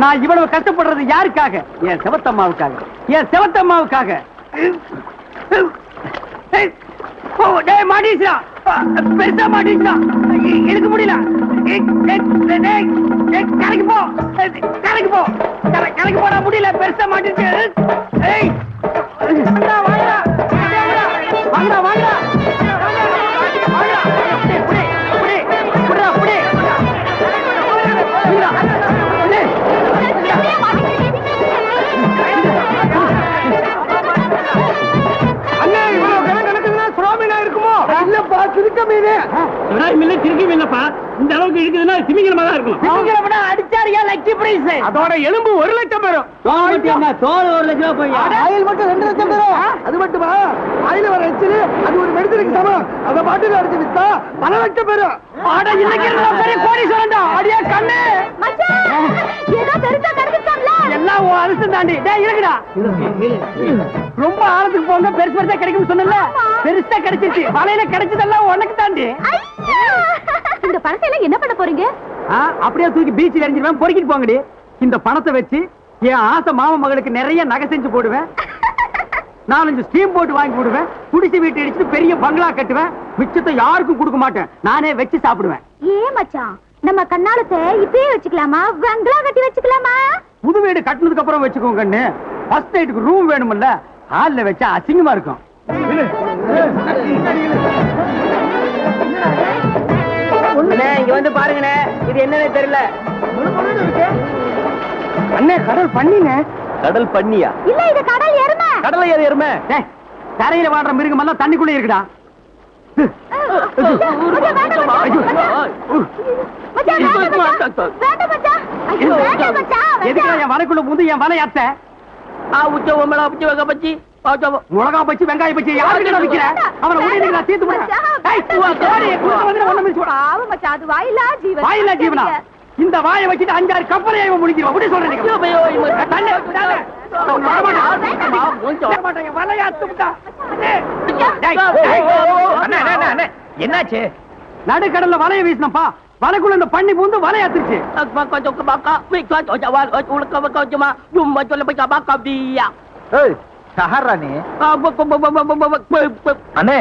நான் இவ்வளவு கஷ்டப்படுறது யாருக்காக? என் செவத்தம்மாவுக்காக, என் செவத்தம்மாவுக்காக. மாட்டீச்சா, பெருசா மாட்டீச்சா, எடுக்க முடியல. கரைக்கு போ, கரைக்கு போ, கரைக்கு போட முடியல, பெருசா மாட்டீச்சு. வாங்கடா வாங்கடா இந்த அளவுக்கு இருக்குதுன்னா திமிங்கலமா தான் இருக்கும். அடிச்சாரியா லக்கி பிரைஸ். அதோட எலும்பு 1 லட்சம் பெறும். தோல் 1 லட்சம் ரூபாய். ஆயில் மட்டும் 2 லட்சம் பெறும். அது மட்டுமா? ஆயில் வர எச்சில் அது ஒரு மெடிசனுக்கு சமம். அத பாட்டில் அடிச்சு வித்தா 1 லட்சம் பெறும். ஆட இன்னைக்கு பெரிய கோடீஸ்வரன்டா. அடியா கண்ணு மச்சான், ஏதோ பெருசா கிடைச்சிட்டான்ல. எல்லாம் ஓ அரிசி தாண்டி. டேய் இருக்குடா. ரொம்ப ஆழத்துக்கு போங்க, பெருசு பெருசா கிடைக்கும்னு சொன்னல. பெருசா கிடைச்சிருச்சு. வலையில கிடைச்சதெல்லாம் உனக்கு தாண்டி. இந்த பணத்தை எல்லாம் என்ன பண்ண போறீங்க? அப்படியே தூக்கி பீச்சில் எறிஞ்சிருவேன். பொறுக்கிட்டு போங்கடி. இந்த பணத்தை வச்சு என் ஆசை மாமா மகளுக்கு நிறைய நகை செஞ்சு போடுவேன். 4-5 ஸ்டீம் போட்டு வாங்கி போடுவேன். குடிசை வீட்டு அடிச்சுட்டு பெரிய பங்களா கட்டுவேன். மிச்சத்தை யாருக்கும் கொடுக்க மாட்டேன். நானே வச்சு சாப்பிடுவேன். ஏன் மச்சான், நம்ம கண்ணாலத்தை இப்பயே வச்சுக்கலாமா? பங்களா கட்டி வச்சுக்கலாமா? புது வீடு கட்டினதுக்கு அப்புறம் வச்சுக்கோங்க கண்ணு. ஃபர்ஸ்ட் நைட்டுக்கு ரூம் வேணும்ல, ஹால்ல வச்சா அசிங்கமா இருக்கும். இங்க வந்து பாருங்கண்ணே, இது என்னன்னு தெரியல. அண்ணே கடல் பண்ணிங்க. கடல் பண்ணியா? இல்ல, இது கடல் எருமை. கடலை ஏறு எருமை. கரையில வாடுற மிருகம் எல்லாம் தண்ணிக்குள்ள இருக்குடா. எதுக்கு என் வலைக்குள்ள புந்து என் வலை அத்த? மிளகா பச்சி வெங்காய பச்சி யாருக்கு விக்கிற? அவனை உடனே தீர்த்து வாயிலா ஜீவனா. இந்த வாயை வச்சுட்டு 5-6 கப்பலை முடிக்கிறோம். அப்படி சொல்றேன். என்னாச்சு? நடுக்கடல்ல வலைய வீசினப்பா. வலைக்குள்ள இந்த பண்ணி பூந்து வலையாத்துருச்சு. அண்ணே,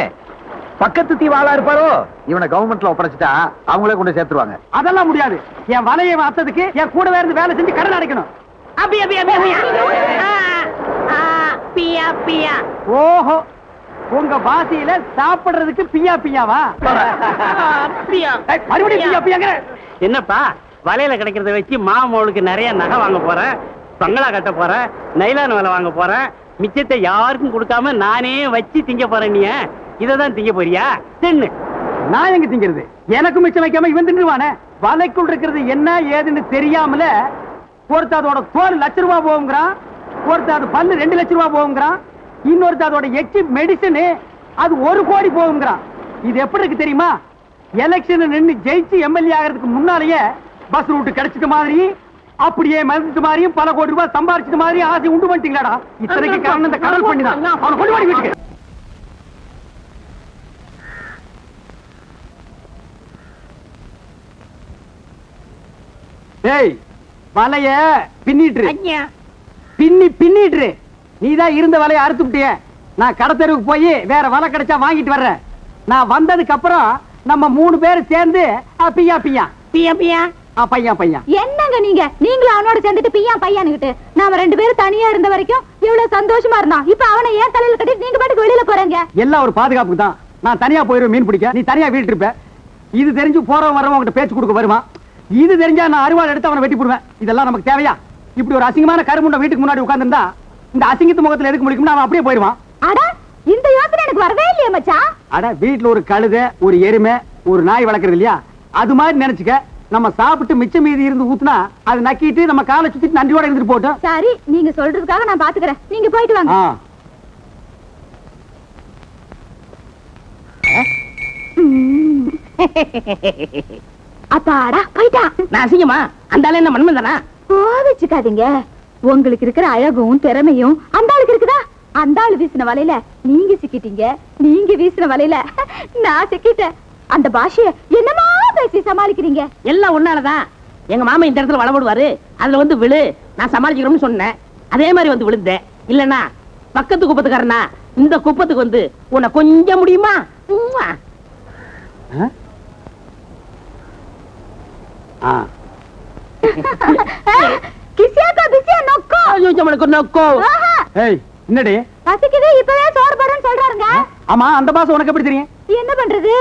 பக்கத்து தீவாளா இருப்பாரோ? இவனை கவர்மெண்ட்ல ஒப்படைச்சிட்டா அவங்களே கொண்டு சேர்த்துருவாங்க. அதெல்லாம் முடியாது. என் வலையை அத்ததுக்கு என் கூடவே இருந்து வேலை செஞ்சு கடன் அடைக்கணும். ஓஹோ, உங்க பாசியில சாப்பிடுறதுக்கு பியா பியாவா? மறுபடியும் பியா பியாங்க. என்னப்பா, வலையில கிடைக்கிறத வச்சு மாமோளுக்கு நிறைய நகை வாங்க போறேன், பங்களா கட்ட போறேன், நைலான் வலை வாங்க போறேன். மிச்சத்தை யாருக்கும் கொடுக்காம நானே வச்சு திங்க போறேன். நீ இததான் திங்க போறியா? தின்னு. நான் எங்க திங்கிறது? எனக்கு மிச்சம் வைக்காம இவன் தின்னுவானே. வலைக்குள் இருக்கிறது என்ன ஏதுன்னு தெரியாமல ஒருத்தர் அதோட தோல் ₹1,00,000 போகுங்கிறான், ஒருத்தர் அது பல்லு ₹2,00,000 போகுங்கிறான், இன்னொருத்தர் அதோட எச்சி மெடிசனு அது 1 கோடி போகுங்கிறான். இது எப்படி இருக்கு தெரியுமா? எலெக்ஷன் நின்று ஜெயிச்சு எம்எல்ஏ ஆகிறதுக்கு முன்னாலேயே பஸ் ரூட் கிடைச்சிட்ட மாதிரி, அப்படியே மருந்து மாதிரியும் பல கோடி ரூபாய் சம்பாரிச்சது மாதிரி ஆசை உண்டு பண்ணிட்டீங்களாடா. இத்தனைக்கு காரணம் இந்த கடல் பண்ணிதான். அவனை கொண்டு வாடி வீட்டுக்கு. ஏய், வலைய பின்னிட்டு பின்னிட்டு நீதான் இருந்த வலைய அறுத்து விட்டிய. நான் கடத்தெருவுக்கு போய் வேற வலை கிடைச்சா வாங்கிட்டு வர்றேன். நான் வந்ததுக்கு அப்புறம் நம்ம 3 பேரும் சேர்ந்து பியா பியா பியா பியா பையன் பையன். என்னங்க நீங்களும் அவனோட சேர்ந்துட்டு பியா பையனுக்கிட்டு நாம 2 பேரும் தனியா இருந்த வரைக்கும் எவ்வளவு சந்தோஷமா இருந்தான். இப்ப அவனை ஏன் தலையில கட்டி நீங்க பாட்டுக்கு வெளியில போறீங்க? எல்லாம் ஒரு பாதுகாப்புக்கு தான். நான் தனியா போயிருவேன் மீன் பிடிக்க, நீ தனியா வீட்டு இருப்ப. இது தெரிஞ்சு போறவன் வரவன் உங்ககிட்ட பேச்சு கொடுக்க வருவான். இது தெரிஞ்சா நான் அருவாள் எடுத்து அவனை வெட்டி போடுவேன். இதெல்லாம் நமக்கு தேவையா? இப்படி ஒரு அசிங்கமான கருமுண்ட வீட்டுக்கு முன்னாடி உட்கார்ந்துருந்தா இந்த அசிங்கத்து முகத்துல எதுக்கு முடிக்கும்? அவன் அப்படியே போயிருவான். அட, இந்த யோசனை எனக்கு வரவே இல்லையே மச்சான். அட, வீட்டுல ஒரு கழுதை, ஒரு எருமை, ஒரு நாய் வளர்க்கறது இல்லையா? அது மாதிரி நினைச்சுக்க. நம்ம சாப்பிட்டு மிச்சம் மீதி இருந்து ஊத்துனா அது நக்கிட்டு நம்ம காலை சுத்திட்டு நன்றியோட இருந்துட்டு போட்டோம். சரி, நீங்க சொல்றதுக்காக நான் பாத்துக்கிறேன். நீங்க போயிட்டு வாங்க. அப்பாடா, போயிட்டா. நான் அசிங்கமா? அந்த ஆளு என்ன மண்மந்தானா? கோவிச்சுக்காதீங்க. உங்களுக்கு இருக்கிற அழகும் திறமையும் அந்த ஆளுக்கு இருக்குதா? அந்த ஆளு வீசின வலையில நீங்க சிக்கிட்டீங்க, நீங்க வீசின வலையில நான் சிக்கிட்டேன். அந்த பாஷைய என்னமா பேசி சமாளிக்கிறீங்க? எல்லாம் உன்னாலதான். எங்க மாமா இந்த இடத்துல வளபடுவாரு, அதுல வந்து விழு, நான் சமாளிக்கிறோம்னு சொன்னேன். அதே மாதிரி வந்து விழுந்தேன். இல்லன்னா பக்கத்து குப்பத்துக்காரனா இந்த குப்பத்துக்கு வந்து உன்னை கொஞ்சம் முடியுமா? கிசியாக்கா பிசியா நொக்கோ. ஐயோ, நம்மளுக்கு நொக்கோ. ஏய் என்னடி பசிக்குது, இப்பவே சோறு போடுறேன்னு சொல்றாருங்க. ஆமா, அந்த பாஷை உனக்கு எப்படி தெரியும்? என்ன பண்றது,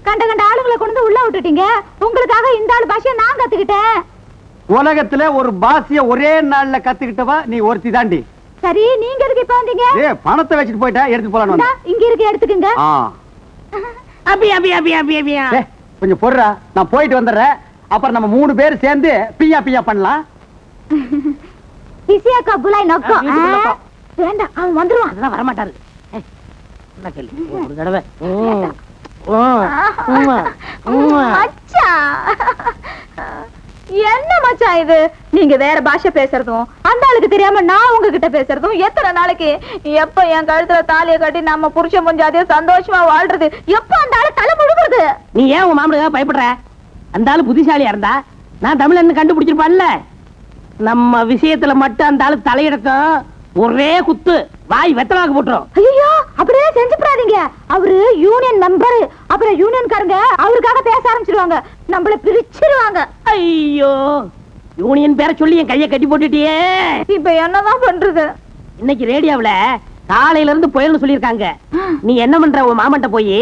கண்ட கண்ட ஆளுங்களை கொண்டு வந்து உள்ள விட்டுட்டீங்க. உங்களுக்காக இந்த ஆளு பாஷையை நான் கத்துக்கிட்டேன். உலகத்துல ஒரு பாஷைய ஒரே நாள்ல கத்துக்கிட்டவா நீ ஒருத்தி தாண்டி. சரி, நீங்க எதுக்கு இப்ப வந்தீங்க? பணத்தை வச்சுட்டு போயிட்டா எடுத்து போலான்னு இந்தா, இங்க இருக்கு, எடுத்துக்கங்க. அபி அபி அபி அபி அபி. கொஞ்சம் பொறுடா, நான் போயிட்டு வந்துடுறேன். அப்புறம் நம்ம 3 பேர் சேர்ந்து பியா பியா பண்ணலாம். கிசியாக்கா புலாய் நொக்கோ. வீட்டுக்குள்ள போ. வேண்டாம், அவன் வந்துருவான். அதெல்லாம் வரமாட்டாரு. என்ன கேள்வி? ஒரு தடவை. மச்சான், என்ன மச்சான் இது? நீங்க வேற பாஷை பேசுறதும் அந்த ஆளுக்கு தெரியாம நான் உங்ககிட்ட பேசுறதும் எத்தனை நாளைக்கு? எப்ப என் கழுத்துல தாலியை கட்டி நம்ம புருஷன் கொஞ்சம் அதே சந்தோஷமா வாழ்றது? எப்ப அந்த ஆளு தலை முழுகுறது? நீ ஏன் உன் மாமனுக்காக பயப்படுற? அந்த ஆளு புத்திசாலியா இருந்தா நான் தமிழன்னு கண்டுபிடிச்சிருப்பான்ல. நம்ம விஷயத்துல மட்டும் அந்த ஆளு தலையிடக்கும் ஒரே குத்து வாய் வெத்தலாக்கு போட்டுரும். ஐயோ, அப்படியே செஞ்சுப்படாதீங்க. அவரு யூனியன் மெம்பர். அப்புறம் யூனியன்காரங்க அவருக்காக பேச ஆரம்பிச்சிருவாங்க, நம்மள பிரிச்சிருவாங்க. ஐயோ, யூனியன் பேரை சொல்லி என் கையை கட்டி போட்டுட்டியே. இப்ப என்னதான் பண்றது? இன்னைக்கு ரேடியோவுல காலையில இருந்து புயல்னு சொல்லிருக்காங்க. நீ என்ன பண்ற, உன் மாமன்ட்ட போய்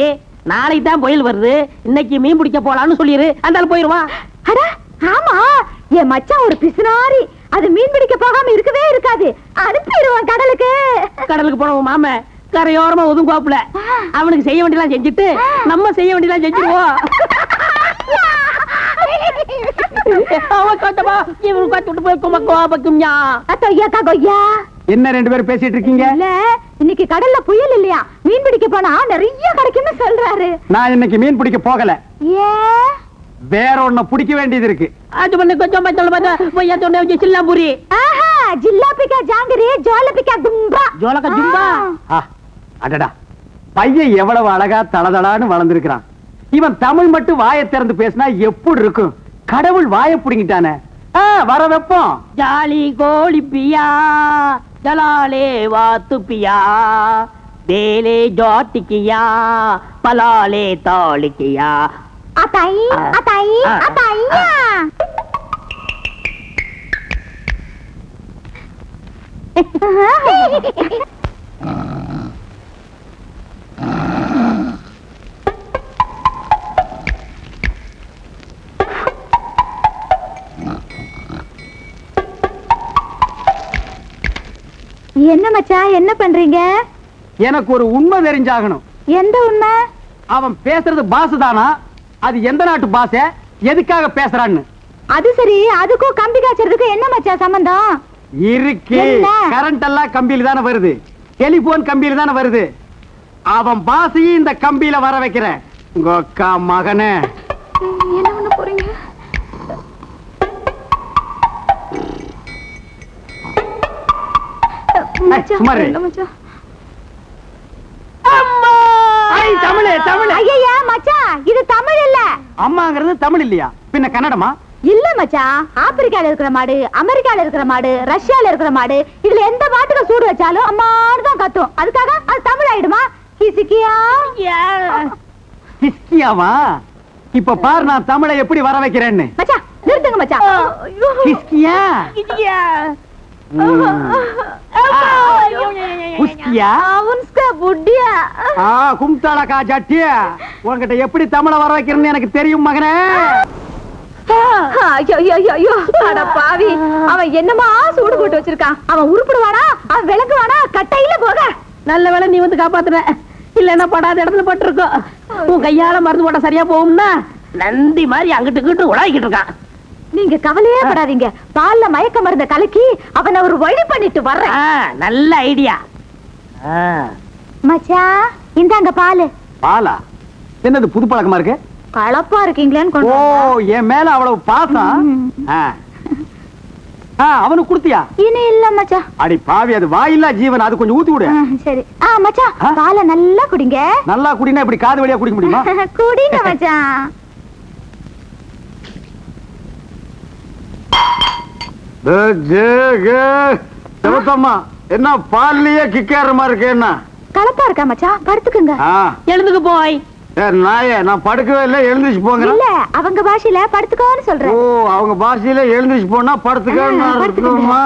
நாளைக்கு தான் புயல் வருது, இன்னைக்கு மீன் பிடிக்க போலான்னு சொல்லிரு. அந்த ஆள் போயிருவான். அட ஆமா, என் மச்சான் ஒரு பிசுனாரி. அது மீன் பிடிக்க போகாம இருக்கவே இருக்காது, அனுப்பிடுவான் கடலுக்கு. கடலுக்கு போன உன் மாம கரையோரமா ஒதுங்குவாப்புல. அவனுக்கு செய்ய வேண்டியலாம் செஞ்சுட்டு நம்ம செய்ய வேண்டியலாம் செஞ்சிருவோம். என்ன 2 பேரும் பேசிட்டு இருக்கீங்க? இல்ல, இன்னைக்கு கடல்ல புயல் இல்லையா, மீன் பிடிக்க போனா நிறைய கிடைக்கும்னு சொல்றாரு. நான் இன்னைக்கு மீன் பிடிக்க போகல. ஏன்? வேற ஒண்ணு பிடிக்க வேண்டியது இருக்கு. அது பண்ண கொஞ்சம் பச்சை சில்லாம்பூரி. ஆஹா, ஜில்லாபிக்கா ஜாங்கிரி, ஜோலபிக்கா கும்பா. ஜோலக்கா ஜும்பா. அடடா, பையன் எவ்வளவு அழகா தளதளான்னு வளர்ந்திருக்கிறான். இவன் தமிழ் மட்டும் வாயை திறந்து பேசினா எப்படி இருக்கும்? கடவுள் வாயை புடிங்கிட்டானே. வர வெப்பம். ஜாலி கோழி பியா, ஜலாலே வாத்து பியா, தேலே ஜாட்டிக்கியா, பலாலே தாளிக்கியா. அத்தாயி அத்தாயி அத்தாயியா. என்ன மச்சான், என்ன பண்றீங்க? எனக்கு ஒரு உண்மை தெரிஞ்சாகணும். எந்த உண்மை? அவன் பேசுறது பாசுதானா? அது எந்த நாட்டு பாசை? எதுக்காக பேசுறான்னு? அது சரி, அதுக்கும் கம்பி காய்ச்சறதுக்கும் என்ன மச்சான் சம்பந்தம் இருக்கு? கரண்ட் எல்லாம் கம்பியில தானே வருது, டெலிபோன் கம்பியில தானே வருது. அவன் பாசையும் இந்த கம்பியில வர வைக்கிறேன். உங்க அக்கா மகனே, என்ன பண்ண போறீங்க? சும்மா இரு. தமிழ் தமிழ். ஐயா மச்சான், இது தமிழ் இல்ல. அம்மாங்கிறது தமிழ் இல்லையா, பின்ன கன்னடமா? இல்ல மச்சான், ஆப்பிரிக்கால இருக்கிற மாடு, அமெரிக்கால இருக்கிற மாடு, ரஷ்யால இருக்கிற மாடு, இதுல எந்த மாட்டுக்கு சூடு வச்சாலும் அம்மான்னு தான் கத்தும். அதுக்காக அது தமிழ் ஆயிடுமா? கிசிக்கியா கிஸ்கியாவா? இப்ப பாரு நான் தமிழை எப்படி வர வைக்கிறேன்னு. மச்சான் நிறுத்துங்க மச்சான். கிஸ்கியா புஸ்கியா அவன்ஸ்கா புட்டியா. கும்தாளக்கா ஜட்டியா, உன்கிட்ட எப்படி தமிழை வர வைக்கிறேன்னு எனக்கு தெரியும் மகனே. ஐயோ, அட பாவி, அவன் என்னமா சூடு போட்டு வச்சிருக்கான். அவன் உருப்பிடுவானா? அவன் விளக்குவானா? கட்டையில போக. நல்ல வேளை நீ வந்து காப்பாத்துற, இல்லன்னா படாத இடத்துல பட்டிருக்கோம். உன் கையால மருந்து போட்டா சரியா போகும்னா நந்தி மாதிரி அங்கிட்டு இங்கிட்டு உலாக்கிட்டு இருக்கான். நீங்க கவலையே படாதீங்க, பால்ல மயக்க மருந்த கலக்கி அவனை ஒரு வழி பண்ணிட்டு வர்றேன். நல்ல ஐடியா. மச்சான் இந்தாங்க பாலு. பாலா? என்னது புது பழக்கமா இருக்கு? கலப்பா இருக்கீங்களேன்னு. ஓ, என் மேல அவ்வளவு பாசம். அவனுக்கு குடுத்தியா? இனி இல்ல மச்சான். அடி பாவி, அது வாயில்லா ஜீவன், அது கொஞ்சம் ஊத்தி விடு. சரி. மச்சான் பாலை நல்லா குடிங்க. நல்லா குடினா இப்படி காது வழியா குடிக்க முடியுமா? குடிங்க மச்சான். செவத்தம்மா என்ன பால்லயே கிக்கேற மாதிரி இருக்கு என்ன கலப்பா இருக்கா மச்சான், படுத்துக்குங்க. எழுந்துக்கு போய். நாயே நான் படுக்கவே இல்லை, எழுந்திரிச்சு போங்க. இல்ல அவங்க பாஷையில படுத்துக்கோன்னு சொல்றேன். ஓ அவங்க பாஷையில எழுந்திரிச்சு போனா படுத்துக்கோமா?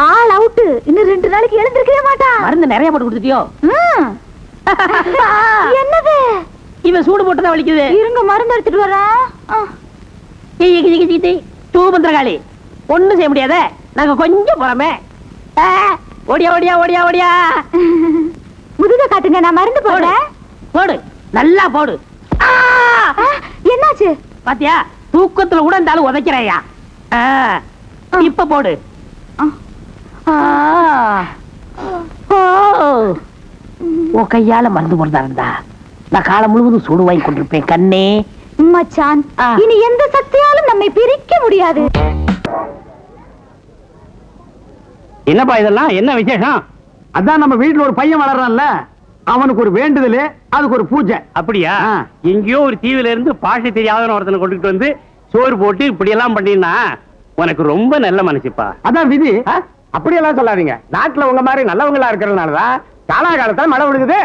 ஆள் அவுட்டு. இன்னும் 2 நாளைக்கு எழுந்திருக்கவே மாட்டான். மருந்து நிறைய போட்டு கொடுத்துட்டியோ? என்னது இவன் சூடு போட்டுதான் வலிக்குது. இருங்க மருந்து எடுத்துட்டு வரேன். தூபந்திரகாளி ஒண்ணும் செய்ய முடியாத, நாங்க கொஞ்சம் போறோமே. ஓடியா ஓடியா ஓடியா ஓடியா. முதுக காட்டுங்க, நான் மருந்து போடுறேன். போடு, நல்லா போடு. என்னாச்சு பாத்தியா, தூக்கத்துல கூட இந்த ஆளு உதைக்கிறையா. இப்ப போடு. உன் கையால மருந்து போடுறதா இருந்தா நான் காலம் முழுவதும் சூடு வாங்கி கொண்டிருப்பேன் கண்ணே. மச்சான், இனி எந்த சக்தியாலும் நம்மை பிரிக்க முடியாது. என்னப்பா இதெல்லாம், என்ன விசேஷம்? அதான் நம்ம வீட்டுல ஒரு பையன் வளர்றான்ல, அவனுக்கு ஒரு வேண்டுதல், அதுக்கு ஒரு பூஜை. அப்படியா? எங்கேயோ ஒரு தீவுல இருந்து பாஷை தெரியாத ஒருத்தனை கொண்டுட்டு வந்து சோறு போட்டு இப்படி எல்லாம் பண்ணினா உனக்கு ரொம்ப நல்ல மனசுப்பா. அதான் விதி. அப்படியெல்லாம் சொல்லாதீங்க. நாட்டுல உங்க மாதிரி நல்லவங்களா இருக்கிறதுனாலதான் காலாகாலத்துல மழை விழுகுது.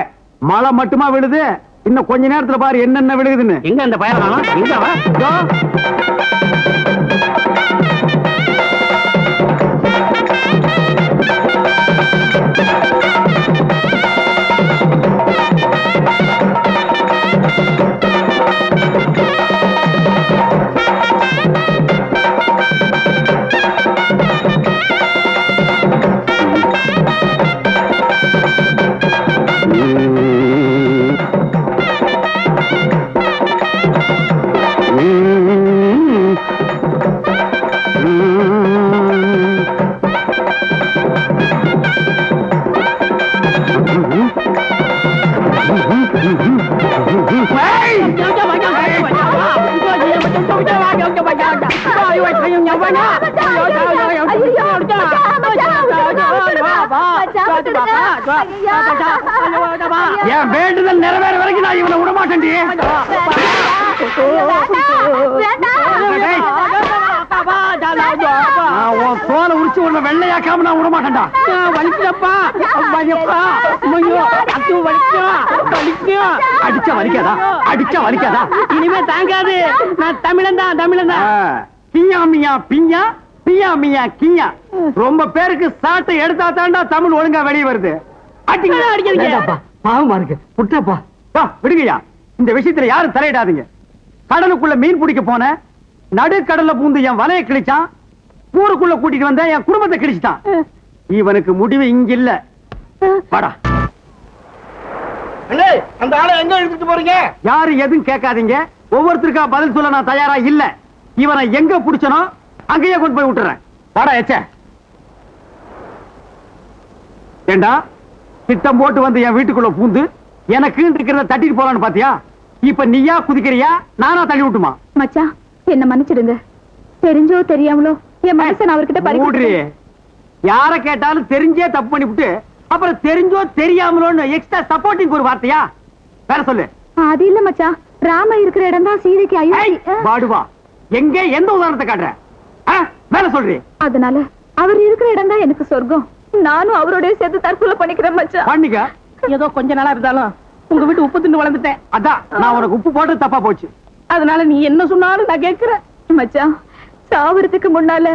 மழை மட்டுமா விழுது, இன்னும் கொஞ்ச நேரத்துல பாரு என்னென்ன விழுகுதுன்னு. எங்க அந்த பயணம்? எங்க வா? என் வேண்டுதல் நிறைவேற வரைக்கும் நான் இவனை விடமாட்டேன். தோலை உரிச்சு உன்னை வெள்ளையாக்காம நான் விடமாட்டேன்டா. வலிக்குதப்பா, அடிச்சா வலிக்காதா? அடிச்சா வலிக்காதா? இனிமே தாங்காது. நான் தமிழன் தான், தமிழன் தான். பியா மியா பியா பியா மியா கியா. ரொம்ப பேருக்கு சாட்டை எடுத்தா தாண்டா தமிழ் ஒழுங்கா வெளியே வருது. அடிக்காதீங்க. பாவமா இருக்கு, புட்டப்பா. விடுங்கய்யா, இந்த விஷயத்துல யாரும் தலையிடாதீங்க. கடலுக்குள்ள மீன் பிடிக்க போன, நடுக்கடல்ல பூந்து என் வலையை கிழிச்சான், ஊருக்குள்ள கூட்டிட்டு வந்த என் குடும்பத்தை கிழிச்சிட்டான். இவனுக்கு முடிவு இங்க இல்ல. வாடா. அந்த ஆளை எங்க எடுத்துட்டு போறீங்க? யாரும் எதுவும் கேட்காதீங்க. ஒவ்வொருத்தருக்கா பதில் சொல்ல நான் தயாரா இல்ல. இவனை எங்க புடிச்சனோ அங்கேயே கொண்டு போய் விட்டுறேன். வாடா எச்ச. ஏண்டா திட்டம் போட்டு வந்து என் வீட்டுக்குள்ள பூந்து எனக்கு இருக்கிறத தட்டிட்டு போறான்னு பாத்தியா? இப்ப நீயா குதிக்கிறியா, நானா தள்ளி விட்டுமா? மச்சான், என்ன மன்னிச்சிடுங்க. தெரிஞ்சோ தெரியாமலோ என் மனசை அவர்கிட்ட பறிமுடி. யார கேட்டாலும் தெரிஞ்சே தப்பு பண்ணிவிட்டு அப்புறம் தெரிஞ்சோ தெரியாமலோன்னு எக்ஸ்ட்ரா சப்போர்ட்டிங் ஒரு வார்த்தையா? வேற சொல்லு. அது இல்ல மச்சான், ராம இருக்கிற இடம் தான் சீதைக்கு அயோத்தி. பாடுவா, எங்க எந்த உதாரணத்தை காட்டுற? வேற சொல்றீ. அதனால அவர் இருக்கிற இடம் தான் எனக்கு சொர்க்கம். நானும் அவரோட சேர்த்து தற்கொலை பண்ணிக்கிறேன் மச்சான். பண்ணிக்க. ஏதோ கொஞ்ச நாளா இருந்தாலும் உங்க வீட்டு உப்பு தின்னு வளர்ந்துட்டேன். அதான் நான் உனக்கு உப்பு போட்டு தப்பா போச்சு. அதனால நீ என்ன சொன்னாலும் நான் கேட்கிறேன். மச்சான், சாவறதுக்கு முன்னால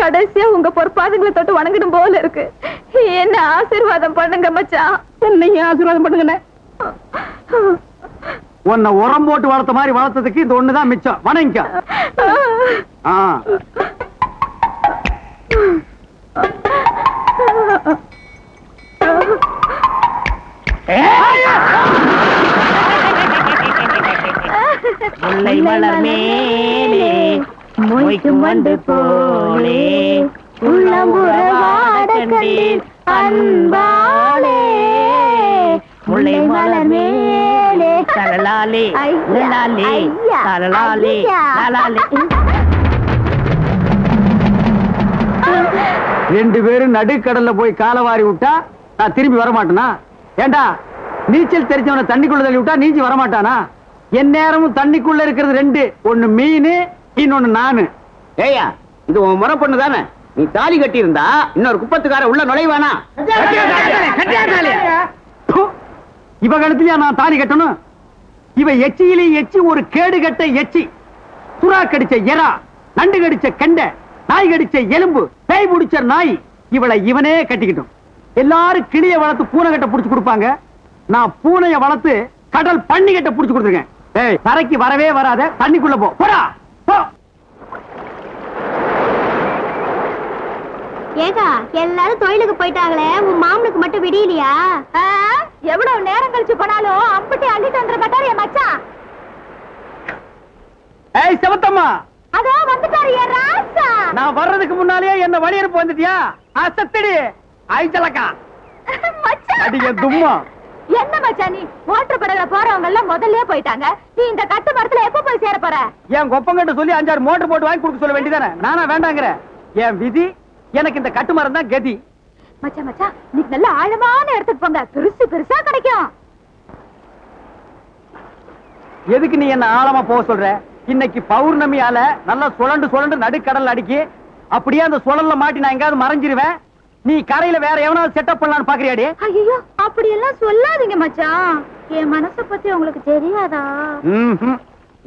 கடைசியா உங்க பொற்பாதங்களை தொட்டு வணங்கிடும் போல இருக்கு. என்ன ஆசீர்வாதம் பண்ணுங்க மச்சான். என்னையும் ஆசீர்வாதம் பண்ணுங்க. உன்னை உரம் போட்டு வளர்த்த மாதிரி வளர்த்ததுக்கு இந்த ஒண்ணுதான் மிச்சம். வணங்கிக்க. முல்லை மலர் மேலே மொய்க்கும் வண்டு போலே உள்ளம்புறவாட கண்டேன் அன்பாலே. முல்லை மலர் மேலே தலலாலே லலாலே தலலாலே லலாலே. ரெண்டு பேரும் நடுக்கடல்ல போய் காலவாரி விட்டா நான் திரும்பி வர மாட்டேனா? ஏண்டா நீச்சல் தெரிஞ்சவனை தண்ணிக்குள்ள தள்ளி விட்டா நீஞ்சி வரமாட்டானா? என் நேரமும் தண்ணிக்குள்ள இருக்கிறது ரெண்டு, ஒண்ணு மீன், இன்னொன்னு நானு. ஏயா, இது உன் முறை பொண்ணு தானே? நீ தாலி கட்டி இருந்தா இன்னொரு குப்பத்துக்கார உள்ள நுழைவானா? இவ கழுத்தியா நான் தாலி கட்டணும்? இவ எச்சியிலே எச்சி ஒரு கேடு கட்ட எச்சி. சுறா கடிச்ச எறா, நண்டு கடிச்ச கெண்டை, நாய் கடிச்ச எலும்பு, பேய் பிடிச்ச நாய். இவளை இவனே கட்டிக்கிட்டும். எல்லாரும் கிளிய வளர்த்து பூனை கட்ட புடிச்சு கொடுப்பாங்க. நான் பூனைய வளர்த்து கடல் பண்ணி கட்ட புடிச்சு கொடுத்துருக்கேன். ஏய், தரைக்கு வரவே வராத, தண்ணிக்குள்ள போ. போடா போ. ஏகா, எல்லாரும் தொழிலுக்கு போயிட்டாங்களே, உன் மாமனுக்கு மட்டும் விடியலையா? எவ்வளவு நேரம் கழிச்சு போனாலும் அம்பட்டி அள்ளிட்டு வந்துற மாட்டாரு என் மச்சான். ஏய் செவத்தம்மா, அதோ வந்துட்டாரு என் ராசா. நான் வர்றதுக்கு முன்னாலேயே என்ன வழியறுப்பு வந்துட்டியா? அசத்தடி ஐச்சலக்கா மச்சான், அடிங்க தும்மா. என்ன மச்சான் நீ? மோட்டர் படகுல போறவங்க எல்லாம் முதல்லயே போயிட்டாங்க. நீ இந்த கட்டு மரத்துல எப்ப போய் சேர போற? என் கொப்பங்கிட்ட சொல்லி 5-6 மோட்டர் போட்டு வாங்கி கொடுக்க சொல்ல வேண்டியதானே? நானா வேண்டாங்கிற? என் விதி, எனக்கு இந்த கட்டு மரம் தான் கதி. மச்சான் மச்சான், நீ நல்ல ஆழமான இடத்துக்கு போங்க, பெருசு பெருசா கிடைக்கும். எதுக்கு நீ என்ன ஆழமா போக சொல்ற? இன்னைக்கு பௌர்ணமியால நல்லா சுழண்டு சுழண்டு நடுக்கடல் அடிக்கி, அப்படியே அந்த சுழல்ல மாட்டி நான் எங்காவது மறைஞ்சிருவேன். நீ கரையில வேற எவனாவது செட்டப் பண்ணலான்னு பாக்குறியாடி? ஐயோ, அப்படி எல்லாம் சொல்லாதீங்க மச்சான். என் மனச பத்தி உங்களுக்கு தெரியாதா?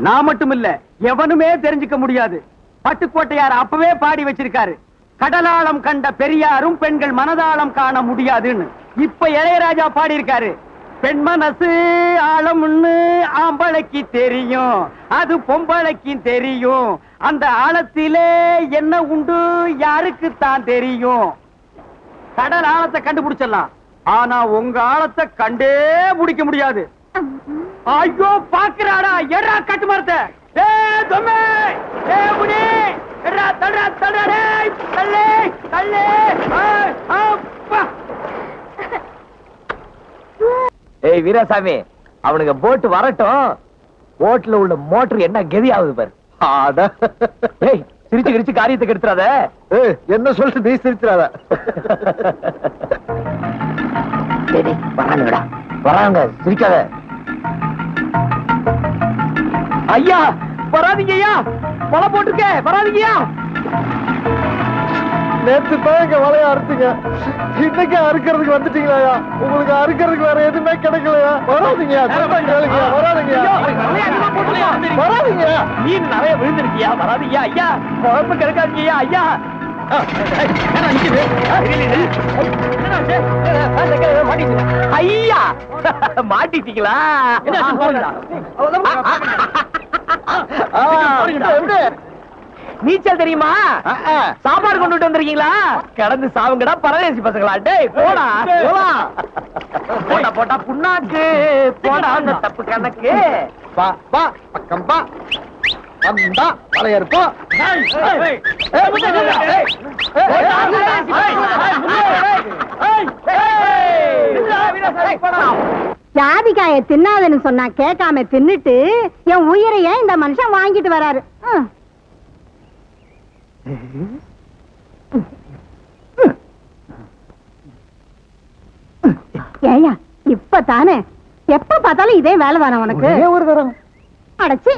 நான் மட்டும் இல்ல, எவனுமே தெரிஞ்சுக்க முடியாது. பட்டுக்கோட்டையார் அப்பவே பாடி வச்சிருக்காரு, கடலாளம் கண்ட பெரியாரும் பெண்கள் மனதாளம் காண முடியாதுன்னு. இப்ப இளையராஜா பாடி இருக்காரு, பெண் மனசு ஆழம்னு ஆம்பளைக்கு தெரியும், அது பொம்பளைக்கு தெரியும், அந்த ஆழத்திலே என்ன உண்டு யாருக்கு தான் தெரியும். கடல் ஆழத்தை கண்டுபிடிச்சிடலாம், ஆனா உங்க ஆழத்தை கண்டே முடிக்க முடியாது. ஐயோ பாக்குறாடா, எடா கட்டு மரத்தை. ஏய் வீராசாமி, அவனுக்கு போட்டு வரட்டும், போட்ல உள்ள மோட்டர் என்ன கதி ஆகுது பாரு. ஏய், சிரிச்சு கிரிச்சு காரியத்தை கெடுத்துறாத. என்ன சொல்லிட்டு நீ சிரிச்சிடாத. வராங்கடா, வராங்க, சிரிக்காத. ஐயா வராதீங்க ஐயா, வலை போட்டிருக்க, வராதீங்கய்யா. நேற்று தான் இங்க வலைய அறுத்தீங்க, இன்னைக்கு அறுக்கிறதுக்கு வந்துட்டீங்களா? உங்களுக்கு அறுக்கிறதுக்கு வேற எதுவுமே கிடைக்கலையா? வராதீங்க, வராதீங்க. மீன் நிறைய விழுந்திருக்கியா? வராதீங்க ஐயா, குழம்பு கிடைக்காதீங்க ஐயா. ஐயா மாட்டிட்டீங்களா? நீச்சல் தெரியுமா? சாப்பாடு கொண்டுட்டு வந்திருக்கீங்களா? கடந்து சாவுங்கடா பரதேசி பசங்களா. டேய் போடா போடா போடா புண்ணாக்கு போடா. அந்த தப்பு கணக்கு பா பா பக்கம் பா வந்தா பழையற்போ. ஜாதிக்காய தின்னாதன்னு சொன்னா கேட்காம தின்னுட்டு என் உயிரைய இந்த மனுஷன் வாங்கிட்டு வராரு. ஏயா இப்பதானே, எப்ப பார்த்தாலும் இதே வேலை தானே உனக்கு? ஒரு தரம் அடச்சி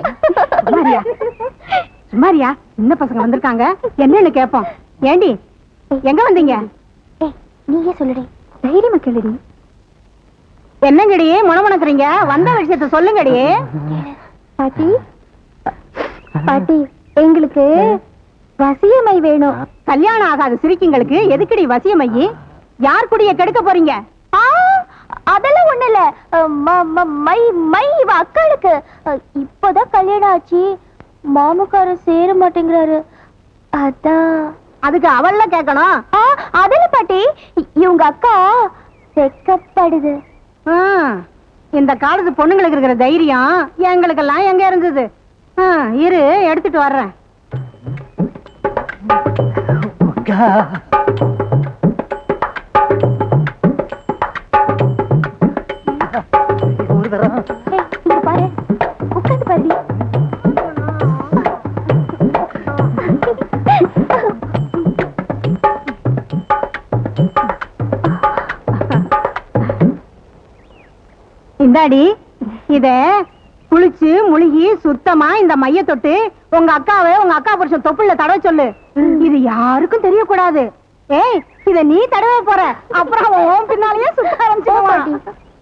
சுமாரியா, இந்த பசங்க வந்திருக்காங்க, என்னன்னு கேப்போம். ஏண்டி எங்க வந்தீங்க? நீயே சொல்லுடி, தைரியமா கேளுடி. என்னங்கடி முணமுணக்குறீங்க? வந்த விஷயத்த சொல்லுங்கடி. பாட்டி பாட்டி, எங்களுக்கு வசியமை வேணும். கல்யாணம் ஆகாத சிரிக்கிங்களுக்கு எதுக்குடி வசியமை? யார் குடிய கெடுக்க போறீங்க? அதெல்லாம் ஒண்ணு இல்ல, மை அக்காளுக்கு இப்பதான் கல்யாணம் ஆச்சு, மாமுக்காரர் சேர மாட்டேங்கிறாரு, அதான். அதுக்கு அவள்ல கேட்கணும். அதுல பாட்டி, இவங்க அக்கா வெக்கப்படுது. இந்த காலத்து பொண்ணுங்களுக்கு இருக்கிற தைரியம் எங்களுக்கெல்லாம் எங்க இருந்தது? இரு, எடுத்துட்டு வர்றேன். பாரு, உட்காந்து பாரு. இந்தாடி இத குளிச்சு முழுகி சுத்தமா இந்த மைய தொட்டு உங்க அக்கா புருஷன் தொப்புள்ள தடவை சொல்லு. இது யாருக்கும் தெரியக்கூடாது. ஏய், இத நீ தடவை போற, அப்புறம் அவன் பின்னாலேயே சுத்த ஆரம்பிச்சிருவான்.